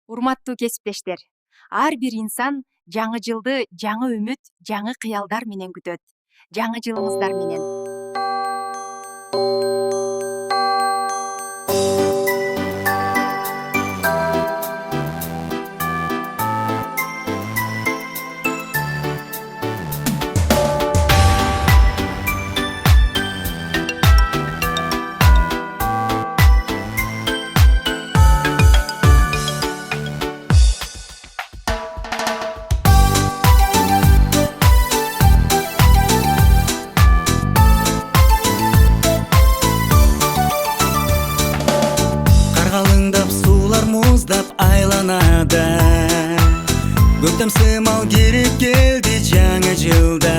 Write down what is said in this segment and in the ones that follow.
Урматтуу кесиптештер, ар бир инсан жаңы жылды жаңы үмүт, жаңы кыялдар менен күтөт. Жаңы жылыңыздар менен. Қарғалыңдап сулар мұздап айланады. Көктем сымал керек келді жаңа жылда.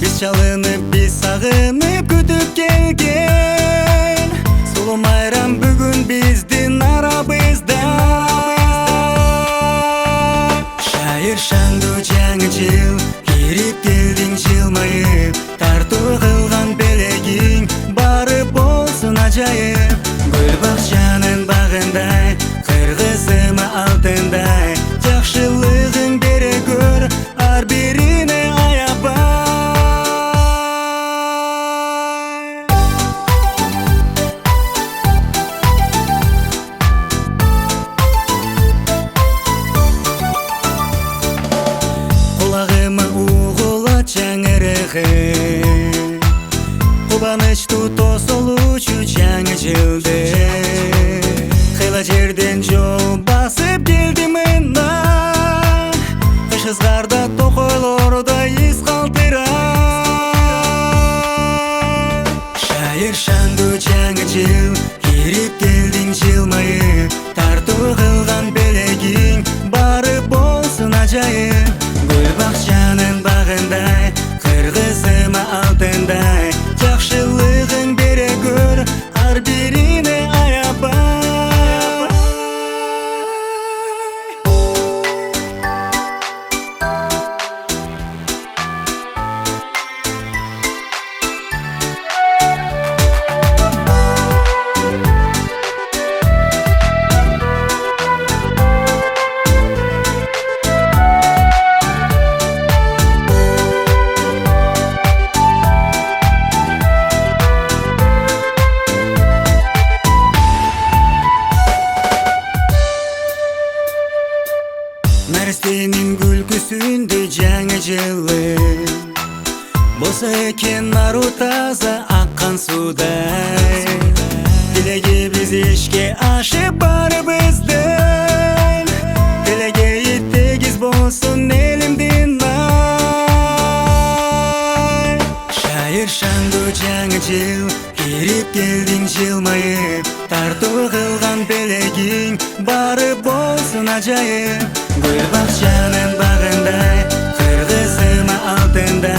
Біз шалынып, біз сағынып күтіп келген. Сұлу майрам бүгін біздің арабызда. Шайыр шаңды жаңа жыл, керек келдің жылмайып. Тарту қылған белегің бары болсын ажайып. Гүл бақшаның бағындай, қырғызыма алтындай. Жақшылығың бере көр, ар біріне аябай. Құлағыма уғыла жаңырығы, қубанышты тосылучу жаңа жылды. Қайла жерден жол басып келді мына, қыш ызғарда тоқойларда ес қалтыра. Шайыр шаңды жаңа жыл, керек келдің жылмайып. Тарту қылған белегің бары болсын ажайып. Гүл бақшаның бағындай, қырғызыма алтындай. Жақшылығың бере көр, ар біріне аябай. Нәрестенің күлкісінде жаңа жылы, болса екен ару таза аққан судай. Тілеге біз ішке ашып барыбыздың, тілеге еттегіз болсын елімдің ай. Шайыр шаңды жаңа жыл, керек келдің жылмайып. Тарту қылған белегің бары болсын ажайып. Гүл бақшаның бағындай, қырғызыма алтындай.